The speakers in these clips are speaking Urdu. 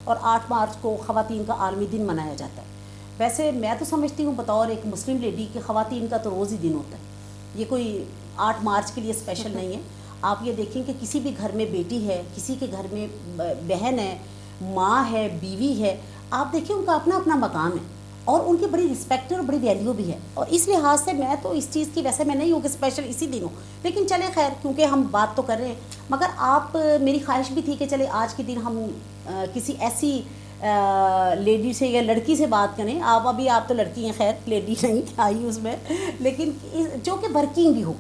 اور 8 مارچ کو خواتین کا عالمی دن منایا جاتا ہے. ویسے میں تو سمجھتی ہوں بطور ایک مسلم لیڈی کہ خواتین کا تو روز ہی دن ہوتا ہے, یہ کوئی 8 مارچ کے لیے اسپیشل نہیں ہے. آپ یہ دیکھیں کہ کسی بھی گھر میں بیٹی ہے, کسی کے گھر میں بہن ہے, ماں ہے, بیوی ہے, آپ دیکھیں ان کا اپنا اپنا مقام ہے اور ان کی بڑی رسپیکٹ اور بڑی ویلیو بھی ہے. اور اس لحاظ سے میں تو اس چیز کی, ویسے میں نہیں ہوں کہ اسپیشل اسی دن ہوں, لیکن چلے خیر کیونکہ ہم بات تو کر رہے ہیں. مگر آپ, میری خواہش بھی تھی کہ چلے آج کے دن ہم کسی ایسی لیڈی سے یا لڑکی سے بات کریں. آپ تو لڑکی ہیں, خیر لیڈی نہیں آئی اس میں, لیکن جو کہ ورکنگ بھی ہو,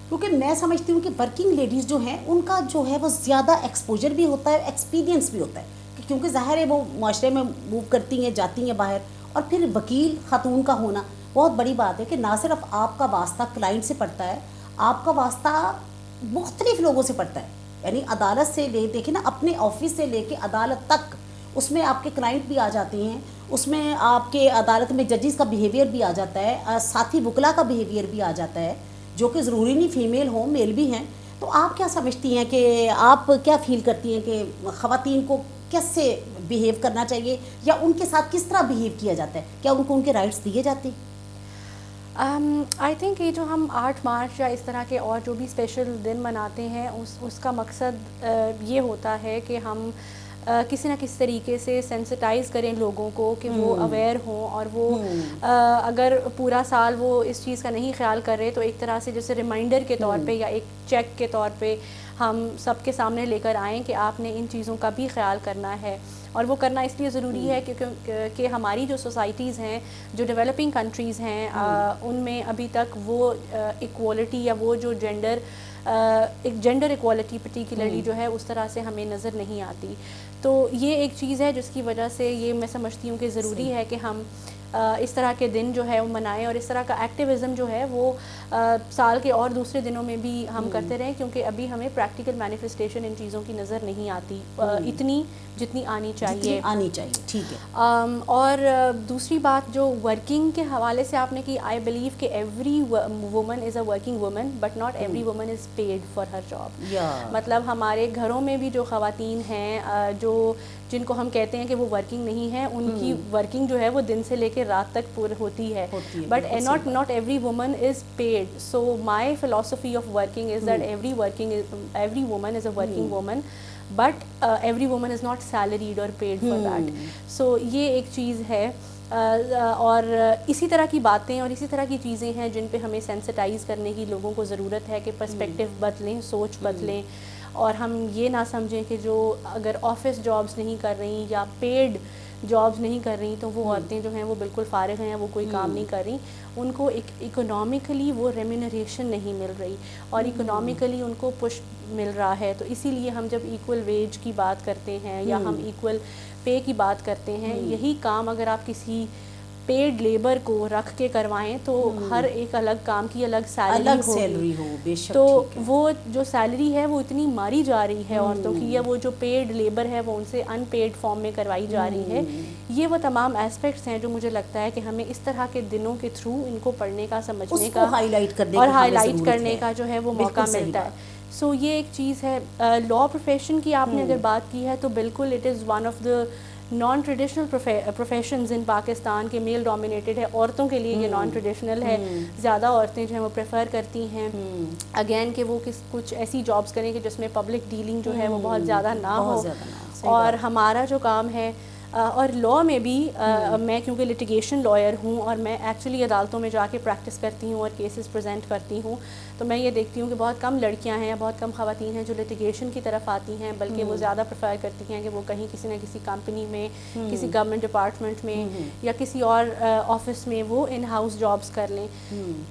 کیونکہ میں سمجھتی ہوں کہ ورکنگ لیڈیز جو ہیں ان کا جو ہے وہ زیادہ ایکسپوجر بھی ہوتا ہے, ایکسپیرینس بھی ہوتا ہے, کیونکہ ظاہر ہے وہ معاشرے میں موو کرتی ہیں, جاتی ہیں باہر. اور پھر وکیل خاتون کا ہونا بہت بڑی بات ہے کہ نہ صرف آپ کا واسطہ کلائنٹ سے پڑتا ہے, آپ کا واسطہ مختلف لوگوں سے پڑتا ہے. یعنی عدالت سے دیکھیں نا, اپنے آفس سے لے کے عدالت تک, اس میں آپ کے کلائنٹ بھی آ جاتے ہیں, اس میں آپ کے عدالت میں ججز کا بیہیویئر بھی آ جاتا ہے, ساتھی وکلا کا بیہیویئر بھی آ جاتا ہے, جو کہ ضروری نہیں فیمیل ہوں, میل بھی ہیں. تو آپ کیا سمجھتی ہیں کہ آپ کیا فیل کرتی ہیں کہ خواتین کو کیسے بیہیو کرنا چاہیے, یا ان کے ساتھ کس طرح بیہیو کیا جاتا ہے؟ کیا ان کو ان کے رائٹس دیے جاتے ہیں؟ آئی تھنک یہ جو ہم 8 مارچ یا اس طرح کے اور جو بھی اسپیشل دن مناتے ہیں, اس کا مقصد یہ ہوتا ہے کہ ہم کسی نہ کسی طریقے سے سینسٹائز کریں لوگوں کو کہ وہ اویئر ہوں, اور وہ اگر پورا سال وہ اس چیز کا نہیں خیال کر رہے تو ایک طرح سے جیسے ریمائنڈر کے طور پہ یا ایک چیک کے طور پہ ہم سب کے سامنے لے کر آئیں کہ آپ نے ان چیزوں کا بھی خیال کرنا ہے. اور وہ کرنا اس لیے ضروری ہے کہ ہماری جو سوسائٹیز ہیں, جو ڈیولپنگ کنٹریز ہیں, ان میں ابھی تک وہ ایکوالٹی یا وہ جو جینڈر ایکوالٹی پرٹیکولرلی جو ہے اس طرح سے ہمیں نظر نہیں آتی. تو یہ ایک چیز ہے جس کی وجہ سے یہ میں سمجھتی ہوں کہ ضروری ہے کہ ہم اس طرح کے دن جو ہے وہ منائیں, اور اس طرح کا ایکٹیویزم جو ہے وہ سال کے اور دوسرے دنوں میں بھی ہم کرتے رہیں, کیونکہ ابھی ہمیں پریکٹیکل مینیفیسٹیشن ان چیزوں کی نظر نہیں آتی اتنی جتنی آنی چاہیے. ٹھیک ہے. اور دوسری بات جو ورکنگ کے حوالے سے آپ نے کی, آئی بلیو کہ every woman is a working woman, but not every woman is paid for her job. مطلب ہمارے گھروں میں بھی جو خواتین ہیں جن کو ہم کہتے ہیں کہ وہ ورکنگ نہیں ہیں, ان کی ورکنگ جو ہے وہ دن سے لے کے رات تک پور ہوتی ہے, but not every woman is paid. So my philosophy of working is that every woman is a working woman, but every woman is not salaried اور پیڈ فار دیٹ. سو یہ ایک چیز ہے. اور اسی طرح کی باتیں اور اسی طرح کی چیزیں ہیں جن پہ ہمیں سینسٹائز کرنے کی لوگوں کو ضرورت ہے کہ پرسپیکٹیو بدلیں, سوچ بدلیں, اور ہم یہ نہ سمجھیں کہ جو اگر آفس جابس نہیں کر رہی یا پیڈ جابس نہیں کر رہی تو وہ عورتیں جو ہیں وہ بالکل فارغ ہیں, وہ کوئی کام نہیں کر رہی. ان کو ایک اکنامکلی وہ ریمونریشن نہیں مل رہی, اور اکنامکلی ان کو پش مل رہا ہے. تو اسی لیے ہم جب ایکول ویج کی بات کرتے ہیں یا ہم ایکول پے کی بات کرتے ہیں, یہی کام اگر آپ کسی پیڈ لیبر کو رکھ کے کروائیں تو ہر ایک الگ کام کی الگ سیلری ہو, بے شک. تو وہ جو سیلری ہے وہ اتنی ماری جا رہی ہے عورتوں کی, یا وہ جو پیڈ لیبر ہے وہ ان سے ان پیڈ فارم میں کروائی جا رہی ہے. یہ وہ تمام ایسپیکٹس ہیں جو مجھے لگتا ہے کہ ہمیں اس طرح کے دنوں کے تھرو ان کو پڑھنے کا, سمجھنے کا اور ہائی لائٹ کرنے کا جو ہے وہ موقع ملتا ہے. سو یہ ایک چیز ہے. لاء پروفیشن کی آپ نے اگر بات کی ہے تو بالکل it is one of the non traditional professions in Pakistan کے میل ڈومینیٹڈ ہے. عورتوں کے لیے یہ نان ٹریڈیشنل ہے. زیادہ عورتیں جو ہیں وہ پریفر کرتی ہیں اگین کہ وہ کچھ ایسی جابس کریں کہ جس میں پبلک ڈیلنگ جو ہے وہ بہت زیادہ نہ ہو. اور ہمارا جو کام ہے, اور لاء میں بھی میں کیونکہ لٹیگیشن لائر ہوں اور میں ایکچولی عدالتوں میں جا کے پریکٹس کرتی ہوں اور کیسز پریزنٹ کرتی ہوں, تو میں یہ دیکھتی ہوں کہ بہت کم لڑکیاں ہیں یا بہت کم خواتین ہیں جو لٹیگیشن کی طرف آتی ہیں, بلکہ وہ زیادہ پریفر کرتی ہیں کہ وہ کہیں کسی نہ کسی کمپنی میں, کسی گورنمنٹ ڈپارٹمنٹ میں یا کسی اور آفس میں وہ ان ہاؤس جابس کر لیں.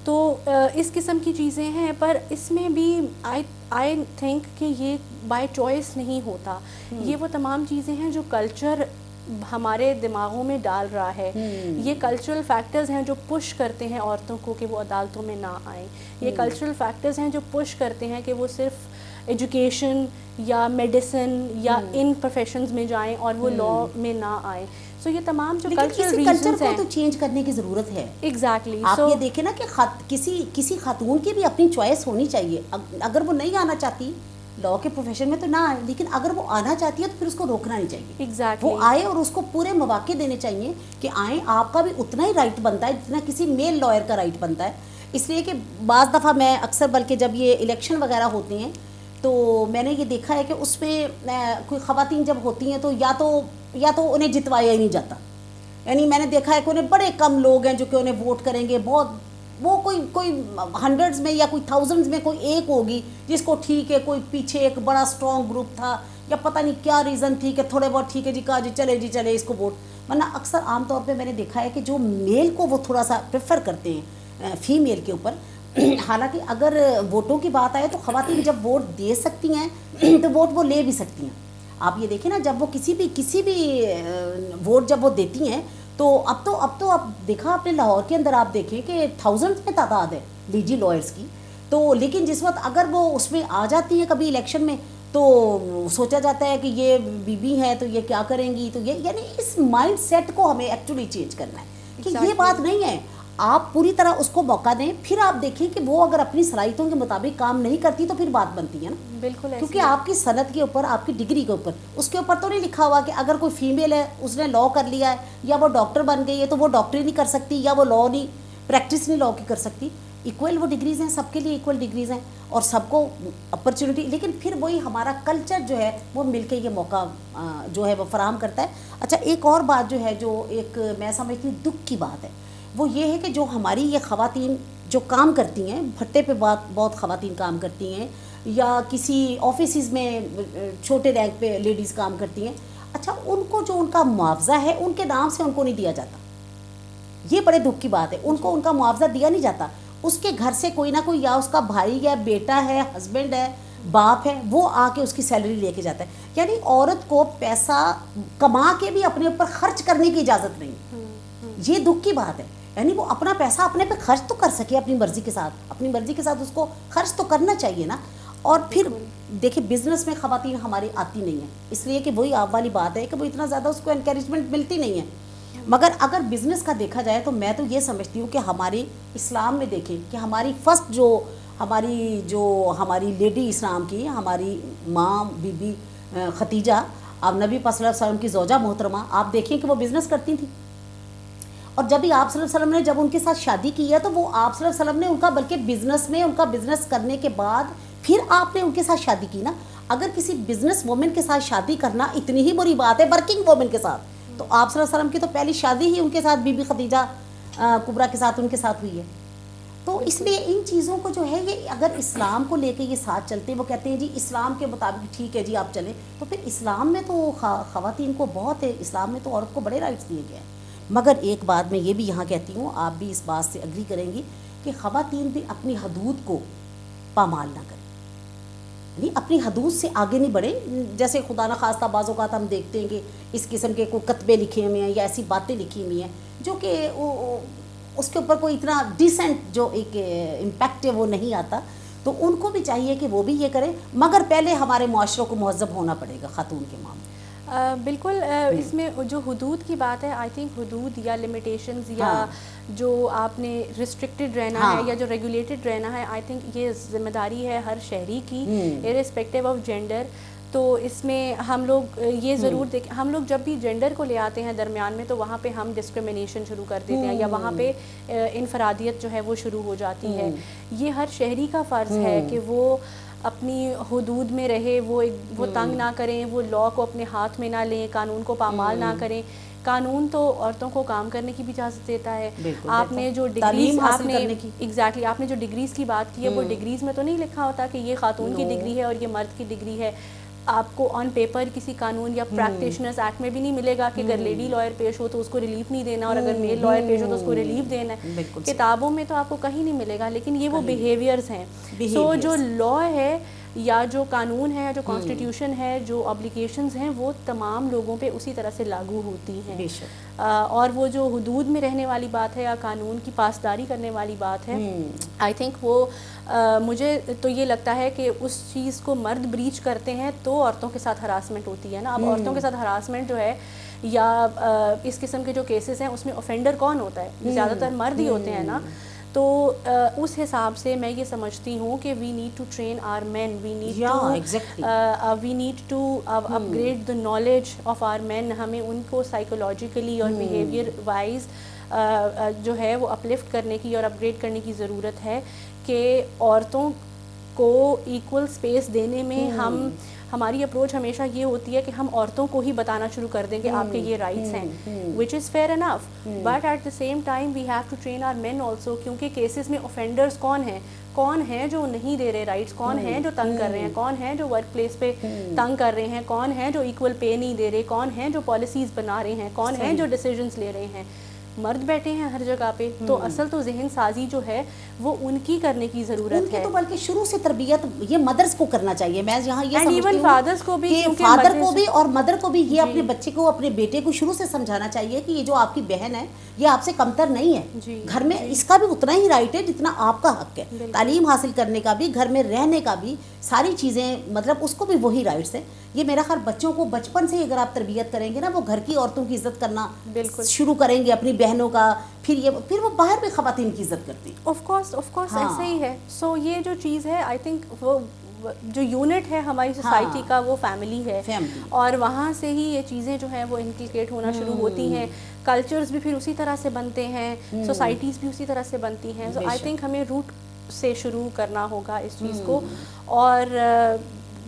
تو اس قسم کی چیزیں ہیں, پر اس میں بھی آئی تھنک کہ یہ بائی چوائس نہیں ہوتا. یہ وہ تمام چیزیں ہیں جو کلچر ہمارے دماغوں میں ڈال رہا ہے. یہ کلچرل فیکٹرز ہیں جو پش کرتے ہیں عورتوں کو کہ وہ عدالتوں میں نہ آئیں. یہ کلچرل فیکٹرز ہیں جو پش کرتے ہیں کہ وہ صرف ایجوکیشن یا میڈیسن یا ان پروفیشنز میں جائیں اور وہ لاء میں نہ آئیں. سو یہ تمام جو کلچرل ریزنز ہیں, تو چینج کرنے کی ضرورت ہے. ایگزیکٹلی. آپ یہ دیکھیں نا کہ کسی خاتون کی بھی اپنی چوائس ہونی چاہیے. اگر وہ نہیں آنا چاہتی, لا کے پروفیشن میں تو نہ آئے, لیکن اگر وہ آنا چاہتی ہے تو پھر اس کو روکنا نہیں چاہیے. ایگزیکٹلی وہ آئے اور اس کو پورے مواقع دینے چاہیے کہ آئیں, آپ کا بھی اتنا ہی رائٹ بنتا ہے جتنا کسی میل لائر کا رائٹ بنتا ہے. اس لیے کہ بعض دفعہ میں اکثر, بلکہ جب یہ الیکشن وغیرہ ہوتی ہیں تو میں نے یہ دیکھا ہے کہ اس میں کوئی خواتین جب ہوتی ہیں تو یا تو انہیں جتوایا ہی نہیں جاتا. یعنی میں نے دیکھا ہے کہ انہیں بڑے کم لوگ ہیں جو کہ انہیں ووٹ کریں گے, بہت وہ کوئی ہنڈریڈز میں یا کوئی تھاؤزنڈز میں کوئی ایک ہوگی جس کو ٹھیک ہے, کوئی پیچھے ایک بڑا اسٹرانگ گروپ تھا یا پتہ نہیں کیا ریزن تھی کہ تھوڑے بہت ٹھیک ہے جی, کہا جی چلے اس کو ووٹ. ورنہ اکثر عام طور پہ میں نے دیکھا ہے کہ جو میل کو وہ تھوڑا سا پریفر کرتے ہیں فیمیل کے اوپر. حالانکہ اگر ووٹوں کی بات آئے تو خواتین جب ووٹ دے سکتی ہیں تو ووٹ وہ لے بھی سکتی ہیں. آپ یہ دیکھیں نا, جب وہ کسی بھی ووٹ جب وہ دیتی ہیں تو اب تو اب دیکھا آپ نے لاہور کے اندر, آپ دیکھیں کہ تھاؤزنڈ میں تعداد ہے لیڈی لائرز کی. تو لیکن جس وقت اگر وہ اس میں آ جاتی ہیں کبھی الیکشن میں تو سوچا جاتا ہے کہ یہ بی ہے تو یہ کیا کریں گی. تو یہ یعنی اس مائنڈ سیٹ کو ہمیں ایکچولی چینج کرنا ہے کہ یہ بات نہیں ہے. آپ پوری طرح اس کو موقع دیں, پھر آپ دیکھیں کہ وہ اگر اپنی صلاحیتوں کے مطابق کام نہیں کرتی تو پھر بات بنتی ہے نا. بالکل, کیونکہ آپ کی صنعت کے اوپر, آپ کی ڈگری کے اوپر, اس کے اوپر تو نہیں لکھا ہوا کہ اگر کوئی فیمیل ہے اس نے لاء کر لیا ہے یا وہ ڈاکٹر بن گئی ہے تو وہ ڈاکٹری نہیں کر سکتی یا وہ لاء نہیں پریکٹس نہیں لاء کی کر سکتی. ایکول وہ ڈگریز ہیں, سب کے لیے ایکول ڈگریز ہیں اور سب کو اپرچونیٹی. لیکن پھر وہی ہمارا کلچر جو ہے وہ مل کے یہ موقع جو ہے وہ فراہم کرتا ہے. اچھا, ایک اور بات جو ہے, جو ایک میں سمجھتی ہوں دکھ کی بات ہے, وہ یہ ہے کہ جو ہماری یہ خواتین جو کام کرتی ہیں, بھٹے پہ بہت خواتین کام کرتی ہیں یا کسی آفیسز میں چھوٹے رینک پہ لیڈیز کام کرتی ہیں. اچھا, ان کو جو ان کا معاوضہ ہے ان کے نام سے ان کو نہیں دیا جاتا. یہ بڑے دکھ کی بات ہے, ان کو ان کا معاوضہ دیا نہیں جاتا. اس کے گھر سے کوئی نہ کوئی, یا اس کا بھائی یا بیٹا ہے, ہسبینڈ ہے, باپ ہے, وہ آ کے اس کی سیلری لے کے جاتا ہے. یعنی عورت کو پیسہ کما کے بھی اپنے اوپر خرچ کرنے کی اجازت نہیں. یہ دکھ کی بات ہے. یعنی وہ اپنا پیسہ اپنے پہ خرچ تو کر سکے اپنی مرضی کے ساتھ اس کو خرچ تو کرنا چاہیے نا. اور پھر دیکھیں بزنس میں خواتین ہماری آتی نہیں ہیں, اس لیے کہ وہی آپ والی بات ہے کہ وہ اتنا زیادہ اس کو انکریجمنٹ ملتی نہیں ہے. مگر اگر بزنس کا دیکھا جائے تو میں تو یہ سمجھتی ہوں کہ ہماری اسلام میں دیکھیں کہ ہماری فرسٹ جو ہماری لیڈی اسلام کی, ہماری ماں بی بی خدیجہ, اب نبی پاک صلی اللہ علیہ وسلم کی زوجہ محترمہ, آپ دیکھیں کہ وہ بزنس کرتی تھیں. اور جب بھی آپ صلی اللہ علیہ وسلم نے جب ان کے ساتھ شادی کی ہے تو وہ آپ صلی اللہ علیہ وسلم نے ان کا, بلکہ بزنس میں ان کا بزنس کرنے کے بعد پھر آپ نے ان کے ساتھ شادی کی نا. اگر کسی بزنس وومن کے ساتھ شادی کرنا اتنی ہی بری بات ہے ورکنگ وومن کے ساتھ, تو آپ صلی اللہ علیہ وسلم کی تو پہلی شادی ہی ان کے ساتھ بی بی خدیجہ کبریٰ کے ساتھ ان کے ساتھ ہوئی ہے. تو اس لیے ان چیزوں کو جو ہے, یہ اگر اسلام کو لے کے یہ ساتھ چلتے ہیں, وہ کہتے ہیں جی اسلام کے مطابق ٹھیک ہے جی آپ چلیں, تو پھر اسلام میں تو خواتین کو بہت ہے, اسلام میں تو عورت کو بڑے رائٹس دیے گئے ہیں. مگر ایک بات میں یہ بھی یہاں کہتی ہوں, آپ بھی اس بات سے اگری کریں گی کہ خواتین بھی اپنی حدود کو پامال نہ کریں, یعنی اپنی حدود سے آگے نہیں بڑھیں. جیسے خدا نہ خواستہ بعض اوقات ہم دیکھتے ہیں کہ اس قسم کے کوئی کتبے لکھے ہوئے ہیں یا ایسی باتیں لکھی ہوئی ہیں جو کہ اس کے اوپر کوئی اتنا ڈیسنٹ جو ایک امپیکٹ ہے وہ نہیں آتا. تو ان کو بھی چاہیے کہ وہ بھی یہ کریں, مگر پہلے ہمارے معاشروں کو مہذب ہونا پڑے گا خاتون کے معاملے. بالکل, اس میں جو حدود کی بات ہے, آئی تھنک حدود یا لمیٹیشنز یا جو آپ نے ریسٹرکٹیڈ رہنا ہے یا جو ریگولیٹڈ رہنا ہے, آئی تھنک یہ ذمہ داری ہے ہر شہری کی ارسپیکٹیو آف جینڈر. تو اس میں ہم لوگ یہ ضرور دیکھیں, ہم لوگ جب بھی جینڈر کو لے آتے ہیں درمیان میں تو وہاں پہ ہم ڈسکرمنیشن شروع کر دیتے ہیں یا وہاں پہ انفرادیت جو ہے وہ شروع ہو جاتی ہے. یہ ہر شہری کا فرض ہے کہ وہ اپنی حدود میں رہے, وہ تنگ نہ کریں, وہ لاء کو اپنے ہاتھ میں نہ لیں, قانون کو پامال نہ کریں. قانون تو عورتوں کو کام کرنے کی بھی اجازت دیتا ہے. آپ نے جو ڈگریز آپ نے جو ڈگریز کی بات کی ہے, وہ ڈگریز میں تو نہیں لکھا ہوتا کہ یہ خاتون کی ڈگری ہے اور یہ مرد کی ڈگری ہے. آپ کو آن پیپر کسی قانون یا پریکٹیشنرز ایکٹ میں بھی نہیں ملے گا کہ اگر لیڈی لائر پیش ہو تو اس کو ریلیف نہیں دینا اور اگر میل لائر پیش ہو تو اس کو ریلیف دینا ہے. کتابوں میں تو آپ کو کہیں نہیں ملے گا, لیکن یہ وہ بیہیویئرز ہیں. سو جو لاء ہے یا جو قانون ہے, جو کانسٹیٹیوشن ہے, جو ابلیگیشنز ہیں, وہ تمام لوگوں پہ اسی طرح سے لاگو ہوتی ہیں. اور وہ جو حدود میں رہنے والی بات ہے یا قانون کی پاسداری کرنے والی بات ہے, آئی تھنک وہ مجھے تو یہ لگتا ہے کہ اس چیز کو مرد بریچ کرتے ہیں تو عورتوں کے ساتھ ہراسمنٹ ہوتی ہے نا. اب عورتوں کے ساتھ ہراسمنٹ جو ہے یا اس قسم کے جو کیسز ہیں اس میں اوفینڈر کون ہوتا ہے؟ زیادہ تر مرد ہی ہوتے ہیں نا. تو اس حساب سے میں یہ سمجھتی ہوں کہ we need to train our men, we need to upgrade the knowledge of our men. ہمیں ان کو سائیکولوجیکلی اور بیہیویئر وائز جو ہے وہ اپلفٹ کرنے کی اور اپ گریڈ کرنے کی ضرورت ہے کہ عورتوں کو ایکول اسپیس دینے میں ہماری اپروچ ہمیشہ یہ ہوتی ہے کہ ہم عورتوں کو ہی بتانا شروع کر دیں کہ آپ کے یہ رائٹس ہیں, which is fair enough, but at the same time we have to train our men also, کیونکہ کیسز میں اوفینڈرز کون ہیں جو نہیں دے رہے رائٹس, کون ہیں جو تنگ کر رہے ہیں, کون ہیں جو ورک پلیس پہ تنگ کر رہے ہیں, کون ہیں جو ایکول پے نہیں دے رہے, کون ہیں جو پالیسیز بنا رہے ہیں, کون ہیں جو ڈیسیجنز لے رہے ہیں. مرد بیٹھے ہیں ہر جگہ پہ, تو اصل تو ذہن سازی جو ہے وہ ان کی کرنے کی ضرورت ہے. تو بلکہ شروع سے تربیت یہ مدرس کو کرنا چاہیے. میں یہاں یہ سمجھتی ہوں فادرز کو بھی, کہ فادر کو بھی اور مدر کو بھی یہ اپنے بچے کو, اپنے بیٹے کو شروع سے سمجھانا چاہیے کہ یہ جو آپ کی بہن ہے یہ آپ سے کمتر نہیں ہے. گھر میں اس کا بھی اتنا ہی رائٹ ہے جتنا آپ کا حق ہے. تعلیم حاصل کرنے کا بھی, گھر میں رہنے کا بھی, ساری چیزیں مطلب اس کو بھی وہی رائٹس ہیں. یہ میرا خیال بچوں کو بچپن سے اگر آپ تربیت کریں گے نا, وہ گھر کی عورتوں کی عزت کرنا شروع کریں گے, اپنی بہنوں کا, پھر وہ باہر بھی خواتین کی عزت کرتی. آف کورس ایسے ہی ہے. سو یہ جو چیز ہے آئی تھنک وہ جو یونٹ ہے ہماری سوسائٹی کا وہ فیملی ہے, اور وہاں سے ہی یہ چیزیں جو ہیں وہ انکلکیٹ ہونا شروع ہوتی ہیں. کلچرز بھی پھر اسی طرح سے بنتے ہیں, سوسائٹیز بھی اسی طرح سے بنتی ہیں. سو آئی تھنک ہمیں روٹ سے شروع کرنا ہوگا اس چیز کو, اور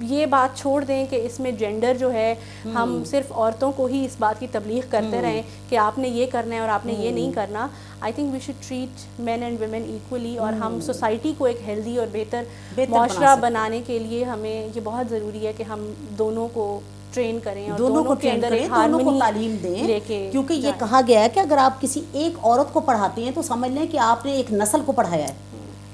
یہ بات چھوڑ دیں کہ اس میں جینڈر جو ہے ہم صرف عورتوں کو ہی اس بات کی تبلیغ کرتے رہیں کہ آپ نے یہ کرنا ہے اور آپ نے یہ نہیں کرنا. I think we should treat men and women equally, اور ہم سوسائٹی کو ایک ہیلدی اور بہتر معاشرہ بنانے کے لیے ہمیں یہ بہت ضروری ہے کہ ہم دونوں کو ٹرین کریں اور دونوں کو ٹرین کریں, دونوں کو تعلیم دیں. کیونکہ یہ کہا گیا ہے کہ اگر آپ کسی ایک عورت کو پڑھاتے ہیں تو سمجھ لیں کہ آپ نے ایک نسل کو پڑھایا ہے.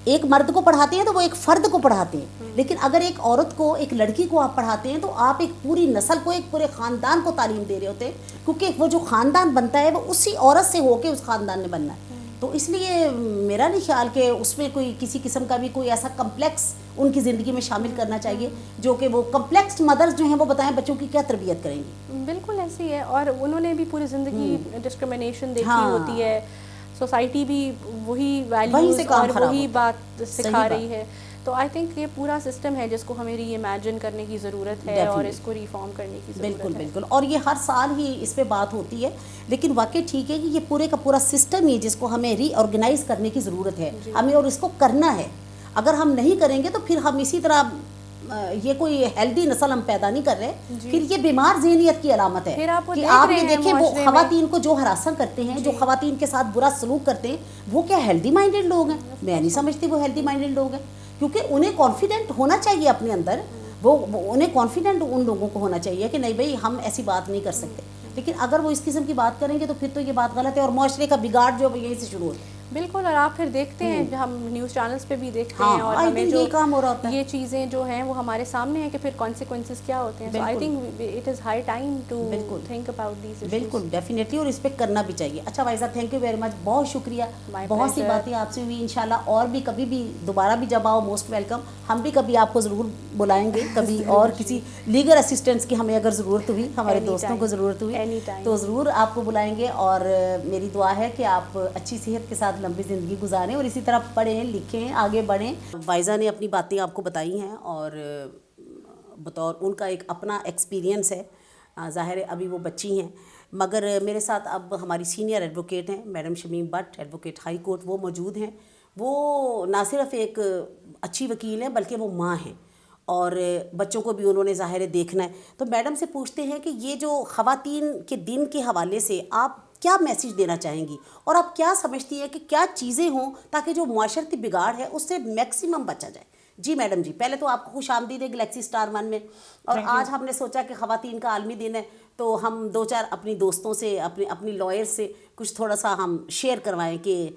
ایک مرد کو پڑھاتے ہیں تو وہ ایک فرد کو پڑھاتے ہیں, لیکن اگر ایک عورت کو, ایک لڑکی کو آپ پڑھاتے ہیں تو آپ ایک پوری نسل کو, ایک پورے خاندان کو تعلیم دے رہے ہوتے ہیں, کیونکہ وہ جو خاندان بنتا ہے وہ اسی عورت سے ہو کے اس خاندان نے بننا ہے. تو اس لیے میرا نہیں خیال کہ اس میں کوئی کسی قسم کا بھی کوئی ایسا کمپلیکس ان کی زندگی میں شامل کرنا چاہیے جو کہ وہ کمپلیکس مدرز جو ہیں وہ بتائیں بچوں کی کیا تربیت کریں گی. بالکل ایسے ہی ہے, اور انہوں نے بھی پوری زندگی ڈسکرمنیشن دیکھی ہوتی ہے. سوسائٹی بھی وہی ویلیوز اور وہی بات سکھا رہی ہے. تو آئی تھنک یہ پورا سسٹم ہے جس کو ہمیں ری امیجن کرنے کی ضرورت ہے اور اس کو ریفارم کرنے کی ضرورت ہے. بالکل, اور یہ ہر سال ہی اس پہ بات ہوتی ہے, لیکن واقعی ٹھیک ہے کہ یہ پورے کا پورا سسٹم ہی جس کو ہمیں ری آرگنائز کرنے کی ضرورت ہے ہمیں, اور اس کو کرنا ہے. اگر ہم نہیں کریں گے تو پھر ہم اسی طرح یہ کوئی ہیلدی نسل ہم پیدا نہیں کر رہے, پھر یہ بیمار ذہنیت کی علامت ہے کہ آپ یہ دیکھیں وہ خواتین کو جو ہراساں کرتے ہیں, جو خواتین کے ساتھ برا سلوک کرتے ہیں, وہ کیا ہیلدی مائنڈیڈ لوگ ہیں؟ میں نہیں سمجھتی وہ ہیلدی مائنڈیڈ لوگ ہیں, کیونکہ انہیں کانفیڈنٹ ہونا چاہیے اپنے اندر. وہ انہیں کانفیڈنٹ ان لوگوں کو ہونا چاہیے کہ نہیں بھائی ہم ایسی بات نہیں کر سکتے. لیکن اگر وہ اس قسم کی بات کریں گے تو پھر تو یہ بات غلط ہے, اور معاشرے کا بگاڑ جو یہیں سے شروع ہوتا ہے. بالکل, اور آپ پھر دیکھتے ہیں ہم نیوز چینلز پہ بھی دیکھتے ہیں, اور ہمیں جو کام ہو رہا ہوتا ہے یہ چیزیں جو ہیں وہ ہمارے سامنے ہیں کہ پھر کانسیکوینسز کیا ہوتے ہیں. So I think it is high time to think about these issues. بالکل, ڈیفینیٹلی, اور اس پہ کرنا بھی چاہیے. اچھا Waiza, thank you very much, بہت شکریہ. بہت سی باتیں آپ سے ہوئی, انشاءاللہ اور بھی کبھی بھی دوبارہ بھی جب آؤ موسٹ ویلکم. ہم بھی کبھی آپ کو ضرور بلائیں گے کبھی, اور کسی لیگل اسسٹنس کی ہمیں اگر ضرورت ہوئی, ہمارے دوستوں کو ضرورت ہوئی تو ضرور آپ کو بلائیں گے. اور میری دعا ہے کہ آپ اچھی صحت کے ساتھ لمبی زندگی گزاریں اور اسی طرح پڑھیں لکھیں آگے بڑھیں. وائزہ نے اپنی باتیں آپ کو بتائی ہیں, اور بطور ان کا ایک اپنا ایکسپیرینس ہے. ظاہر ہے ابھی وہ بچی ہیں, مگر میرے ساتھ اب ہماری سینئر ایڈوکیٹ ہیں madam Shamim but, advocate high court, وہ موجود ہیں. وہ نہ صرف ایک اچھی وکیل ہیں بلکہ وہ ماں ہیں, اور بچوں کو بھی انہوں نے ظاہر ہے دیکھنا ہے. تو میڈم سے پوچھتے ہیں کہ یہ جو خواتین کے دن کے حوالے سے آپ کیا میسیج دینا چاہیں گی, اور آپ کیا سمجھتی ہیں کہ کیا چیزیں ہوں تاکہ جو معاشرتی بگاڑ ہے اس سے میکسیمم بچا جائے. جی میڈم جی, پہلے تو آپ کو خوش آمدید ہے گلیکسی اسٹار 1 میں. اور آج ہم نے سوچا کہ خواتین کا عالمی دن ہے تو ہم 2-4 اپنی دوستوں سے, اپنی لائر سے کچھ تھوڑا سا ہم شیئر کروائیں کہ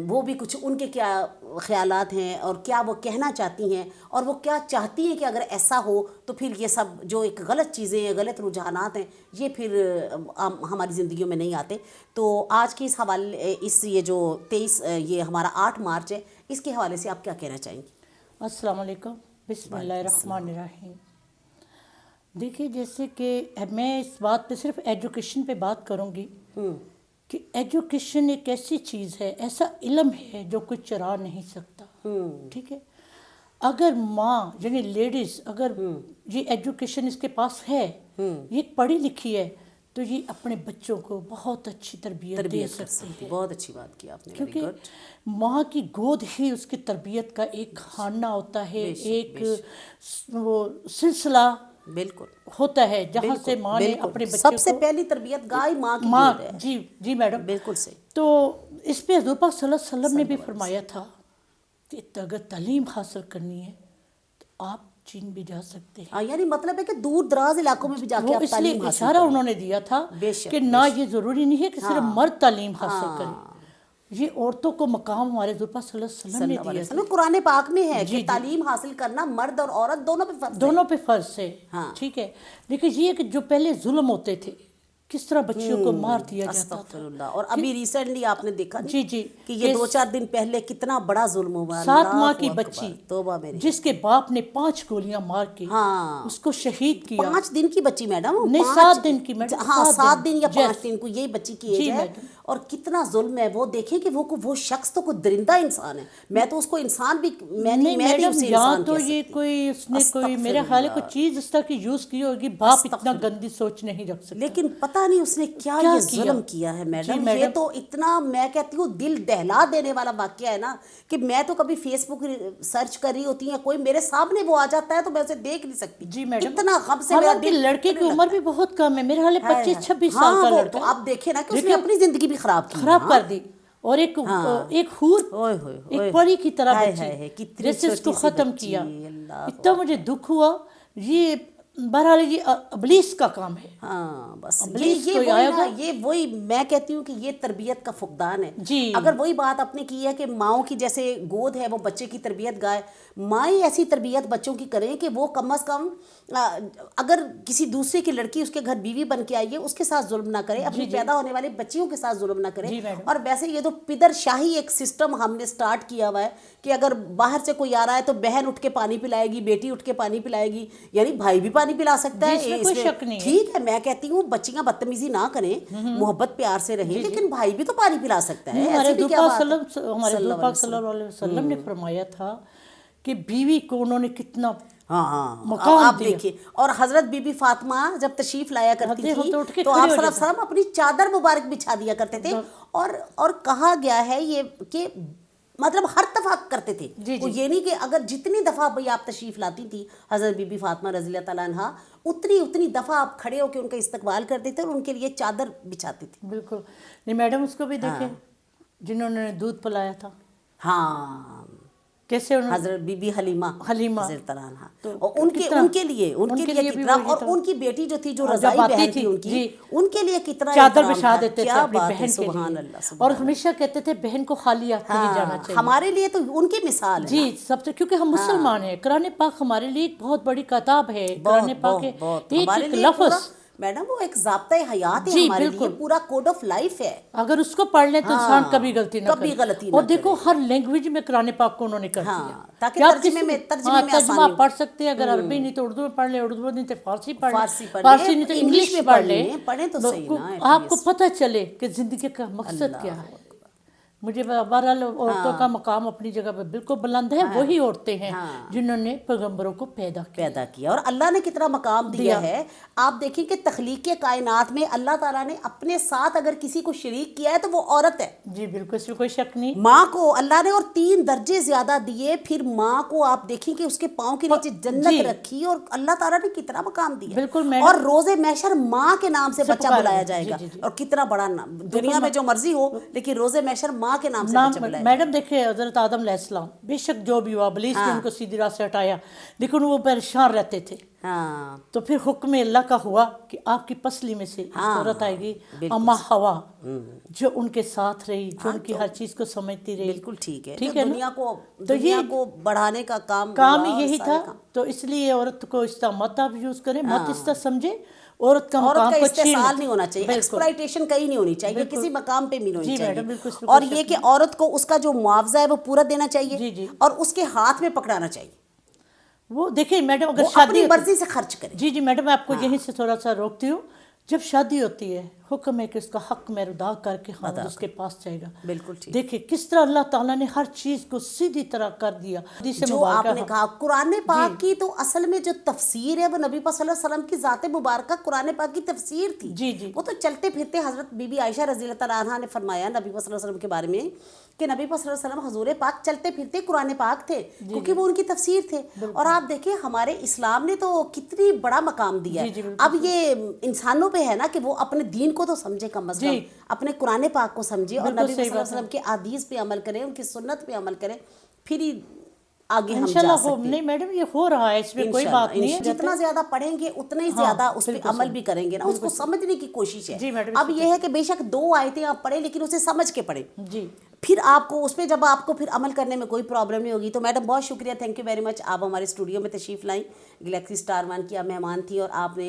وہ بھی کچھ ان کے کیا خیالات ہیں اور کیا وہ کہنا چاہتی ہیں, اور وہ کیا چاہتی ہیں کہ اگر ایسا ہو تو پھر یہ سب جو ایک غلط چیزیں ہیں, غلط رجحانات ہیں, یہ پھر ہماری زندگیوں میں نہیں آتے. تو آج کی اس حوالے, یہ جو 23 یہ ہمارا 8 مارچ ہے, اس کے حوالے سے آپ کیا کہنا چاہیں گی؟ السلام علیکم, بسم اللہ الرحمن الرحیم. دیکھیے, جیسے کہ میں اس بات پہ صرف ایجوکیشن پہ بات کروں گی کہ ایجوکیشن ایک ایسی چیز ہے، ایسا علم ہے جو کوئی چرا نہیں سکتا، ٹھیک ہے. اگر ماں یعنی لیڈیز اگر یہ ایجوکیشن اس کے پاس ہے، یہ پڑھی لکھی ہے، تو یہ اپنے بچوں کو بہت اچھی تربیت دے سکتی ہے. بہت اچھی بات کی آپ نے. کیونکہ ماں کی گود ہی اس کی تربیت کا ایک خانہ ہوتا ہے، ایک وہ سلسلہ بالکل ہوتا ہے جہاں سے ماں نے اپنے بچے کو سب سے پہلی تربیت گائے ماں کی ماں. گود ہے. جی جی میڈم بالکل صحیح. تو اس پہ حضور پاک صلی اللہ علیہ وسلم نے بھی فرمایا تھا کہ اگر تعلیم حاصل کرنی ہے تو آپ چین بھی جا سکتے ہیں. یعنی مطلب ہے کہ دور دراز علاقوں میں بھی جا کے وہ آپ اس لیے تعلیم حاصل اشارہ انہوں نے دیا تھا کہ نہ یہ ضروری نہیں ہے کہ صرف مرد تعلیم حاصل کرے، یہ عورتوں کو مقام ہمارے حضور پاک صلی اللہ علیہ وسلم نے دیا تھا. قرآن پاک میں ہے کہ تعلیم حاصل کرنا مرد اور عورت دونوں پہ فرض ہے. دونوں پہ فرض ہے. ٹھیک ہے. لیکن یہ کہ جو پہلے ظلم ہوتے تھے، کس طرح بچیوں کو مار دیا جاتا تھا. اور ابھی ریسنٹلی آپ نے دیکھا جی جی کہ یہ 2-4 دن پہلے کتنا بڑا ظلم ہوا. 7 ماہ کی بچی توبہ میری، جس کے باپ نے 5 گولیاں مار کے اس کو شہید کیا. 5 دن کی بچی میڈم، نہیں 7 دن کی میڈم. ہاں 7 دن یا 5 دن کو، یہی بچی کی ایج ہے. اور کتنا ظلم ہے. وہ دیکھیں کہ وہ شخص تو کوئی درندہ انسان ہے. میں تو اس کو انسان بھی نہیں میڈم، یہاں تو یہ کوئی اس نے کوئی میرے خیال ہے کوئی چیز اس طرح کی یوز کی ہوگی. باپ اتنا گندی سوچ نہیں رکھ سکتا. لیکن پتہ نہیں اس نے کیا یہ ظلم کیا ہے میڈم. یہ تو اتنا میں کہتی ہوں دل دہلا دینے والا واقعہ ہے نا کہ میں تو کبھی فیس بک سرچ کر رہی ہوتی ہیں، کوئی میرے سامنے وہ آ جاتا ہے تو میں اسے دیکھ نہیں سکتی. جی میڈم، اتنا غم سے میرا دل. لڑکے کی عمر بھی بہت کم ہے، میرے خیال ہے 25-26 سال کا لڑکا. تو آپ دیکھیں نا کہ اس نے اپنی زندگی بھی خراب کر دی. اور ایک حور ایک پری کی طرح بچی جیسے اس کو ختم کیا. اتنا مجھے دکھ ہوا. یہ بہرحال یہ ابلیس کا کام ہے. ہاں بس یہ وہی میں کہتی ہوں کہ یہ تربیت کا فقدان ہے. اگر وہی بات آپ نے کی ہے کہ ماؤں کی جیسے گود ہے وہ بچے کی تربیت گائے، مائیں ایسی تربیت بچوں کی کریں کہ وہ کم از کم اگر کسی دوسرے کی لڑکی اس کے گھر بیوی بن کے آئی ہے اس کے ساتھ ظلم نہ کرے، اپنی پیدا ہونے والی بچیوں کے ساتھ ظلم نہ کرے. اور ویسے یہ تو پدر شاہی ایک سسٹم ہم نے سٹارٹ کیا ہوا ہے کہ اگر باہر سے کوئی آ رہا ہے تو بہن اٹھ کے پانی پلائے گی، بیٹی اٹھ کے پانی پلائے گی، یعنی بھائی بھی پانی پلا سکتا ہے. ٹھیک ہے، میں کہتی ہوں بچیاں بدتمیزی نہ کریں، محبت پیار سے رہیں، لیکن بھائی بھی تو پانی پلا سکتا ہے. ہمارے حضور پاک صلی اللہ علیہ وسلم نے فرمایا تھا کہ بیوی کو انہوں نے کتنا مقام آپ دیکھیں. اور حضرت بی بی فاطمہ جب تشریف لایا کرتی تھی تو آپ صلی اللہ علیہ وسلم اپنی چادر مبارک بچھا دیا کرتے تھے. اور کہا گیا ہے یہ کہ مطلب ہر دفعہ کرتے تھے. یہ نہیں کہ اگر جتنی دفعہ بھئی آپ تشریف لاتی تھی حضرت بی بی فاطمہ رضی اللہ تعالیٰ عنہ، اتنی دفعہ آپ کھڑے ہو کے ان کا استقبال کرتے تھے اور ان کے لیے چادر بچھاتے تھے. بالکل. نہیں میڈم، اس کو بھی دیکھیں جنہوں نے دودھ پلایا تھا. ہاں کیسے حضرت بی بی حلیمہ رضی اللہ عنہ، اور ان کے لیے کتنا، اور ان کی بیٹی جو تھی جو رضائی بہن تھی ان کے لیے کتنا چادر بچھا دیتے تھے اپنی بہن کے سبحان لیے. اللہ. اور ہمیشہ کہتے تھے بہن کو خالی ہاتھ نہیں جانا چاہیے. ہمارے لیے تو ان کی مثال ہے. جی سب سے، کیونکہ ہم مسلمان ہیں. قرآن پاک ہمارے لیے ایک بہت بڑی کتاب ہے. قرآن پاک ایک لفظ میڈم وہ ایک ضابطۂ حیات ہے ہمارے لیے، پورا کوڈ آف لائف ہے. اگر اس کو پڑھ لیں تو انسان کبھی غلطی نہ کرے. اور دیکھو ہر لینگویج میں قرآن پاک کو انہوں نے کر دیا تاکہ ترجمے میں ترجمہ آپ پڑھ سکتے ہیں. اگر عربی نہیں تو اردو میں پڑھ لیں، اردو نہیں تو فارسی پڑھ لیں، فارسی نہیں تو انگلش میں پڑھ لیں. پڑھیں تو صحیح نا، آپ کو پتہ چلے کہ زندگی کا مقصد کیا ہے. مجھے بہرحال عورتوں کا مقام اپنی جگہ پہ بالکل بلند ہے. وہی عورتیں ہیں جنہوں نے پیغمبروں کو پیدا کیا اور اللہ نے کتنا مقام دیا ہے. آپ دیکھیں کہ تخلیق کائنات میں اللہ تعالیٰ نے اپنے ساتھ اگر کسی کو شریک کیا ہے تو وہ عورت ہے. جی بالکل، اس میں کوئی شک نہیں. ماں کو اللہ نے اور 3 درجے زیادہ دیے. پھر ماں کو آپ دیکھیں کہ اس کے پاؤں کے نیچے جنت رکھی اور اللہ تعالیٰ نے کتنا مقام دیا. بالکل. اور روز محشر ماں کے نام سے بچہ بلایا جائے گا. اور کتنا بڑا نام، دنیا میں جو مرضی ہو لیکن روز محشر ماں کے نام سے بچہ بلایا. میڈم دیکھیں حضرت آدم علیہ السلام، بے شک جو بھی ہوا ابلیس نے ان کو سیدھی راہ سے ہٹایا، لیکن وہ پریشان رہتے تھے. تو پھر حکم اللہ کا ہوا کہ آپ کی پسلی میں سے ایک عورت آئے گی، اما ہوا، جو ان کے ساتھ رہی، جو ان کی ہر چیز کو سمجھتی رہی. بالکل ٹھیک ہے. دنیا کو بڑھانے کا کام ہی یہی تھا. تو اس لیے عورت کو اس طرح مت آپ یوز کریں، مت اس طرح سمجھے. عورت کا استحصال نہیں ہونا چاہیے، ایکسپلائٹیشن کہیں نہیں ہونی چاہیے، کسی مقام پہ بھی نہیں ہونی چاہیے. اور یہ کہ عورت کو اس کا جو معاوضہ ہے وہ پورا دینا چاہیے اور اس کے ہاتھ میں پکڑانا چاہیے. وہ دیکھیں میڈم، اگر اپنی مرضی سے خرچ کرے. جی میڈم، میں آپ کو یہیں سے تھوڑا سا روکتی ہوں. جب شادی ہوتی ہے حکم ہے کہ اس کا حق میں ادا کر کے خاوند اس کے پاس جائے گا. بالکل ٹھیک. دیکھیں کس طرح اللہ تعالیٰ نے ہر چیز کو سیدھی طرح کر دیا. جو آپ نے کہا قرآن پاک کی تو اصل میں جو تفسیر ہے وہ نبی پاک صلی اللہ علیہ وسلم کی ذات مبارکہ قرآن پاک کی تفسیر تھی. جی جی وہ تو چلتے پھرتے حضرت بی بی عائشہ رضی اللہ تعالیٰ عنہ نے فرمایا نبی پاک صلی اللہ علیہ وسلم کے بارے میں کہ نبی پاک صلی اللہ علیہ وسلم حضور پاک چلتے پھرتے قرآن پاک تھے کیونکہ وہ ان کی تفسیر تھے. اور آپ دیکھیں ہمارے اسلام نے تو کتنی بڑا مقام دیا ہے. اب یہ انسانوں پہ ہے نا کہ وہ اپنے دین کو تو سمجھے کم از کم, اپنے قرآن پاک کو سمجھے اور نبی صلی اللہ علیہ وسلم کے احادیث پہ عمل کریں, ان کی سنت پہ عمل کریں, پھر ہی آگے ہم جا سکتے ہیں. نہیں میڈم یہ ہو رہا ہے, اس میں کوئی بات نہیں ہے. جتنا زیادہ پڑھیں گے اتنا ہی زیادہ اس پہ عمل بھی کریں گے نا, اس کو سمجھنے کی کوشش ہے. اب یہ ہے کہ بے شک 2 آیتیں آپ پڑھیں لیکن اسے سمجھ کے پڑھیں, پھر آپ کو اس پہ جب آپ کو پھر عمل کرنے میں کوئی پرابلم نہیں ہوگی. تو میڈم بہت شکریہ, تھینک یو ویری مچ. آپ ہمارے اسٹوڈیو میں تشریف لائیں, گلیکسی اسٹار 1 کی آپ مہمان تھی, اور آپ نے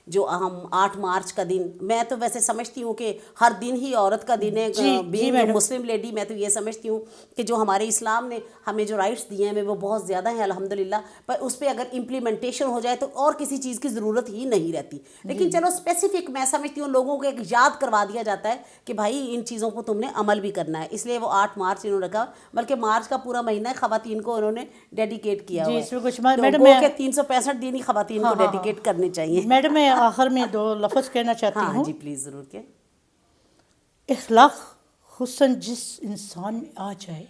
جو ہم 8 مارچ کا دن, میں تو ویسے سمجھتی ہوں کہ ہر دن ہی عورت کا دن ہے, بینگ اے مسلم لیڈی, میں تو یہ سمجھتی ہوں کہ جو ہمارے اسلام نے ہمیں جو رائٹس دیے ہیں وہ بہت زیادہ ہیں الحمدللہ, پر اس پہ اگر امپلیمنٹیشن ہو جائے تو اور کسی چیز کی ضرورت ہی نہیں رہتی. لیکن چلو اسپیسیفک میں سمجھتی ہوں لوگوں کو ایک یاد کروا دیا جاتا ہے کہ بھائی ان چیزوں کو تم نے عمل بھی کرنا ہے, اس لیے وہ 8 مارچ انہوں نے رکھا, بلکہ مارچ کا پورا مہینہ خواتین کو انہوں نے ڈیڈیکیٹ کیا ہوا ہے. میڈم 365 دن ہی خواتین کو ڈیڈیکیٹ کرنے چاہیے. میڈم میں آخر میں 2 لفظ کہنا چاہتی ہوں. جی پلیز ضرور کہ اخلاق حسن جس انسان میں آ جائے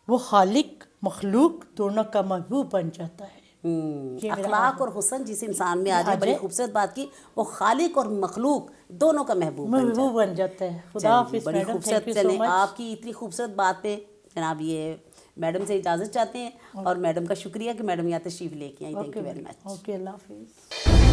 وہ خالق مخلوق دونوں کا محبوب بن جاتا ہے. اخلاق اور حسن جس انسان میں آ جائے, بڑی خوبصورت بات کی, وہ خالق اور مخلوق دونوں کا محبوب بن جاتا ہے. خدا حافظ. بڑی خوبصورت. چلیں آپ کی اتنی خوبصورت بات پہ جناب یہ میڈم سے اجازت چاہتے ہیں, اور میڈم کا شکریہ کہ میڈم یہاں تشریف لے کے آئیں. Thank you very much. Okay, اللہ حافظ.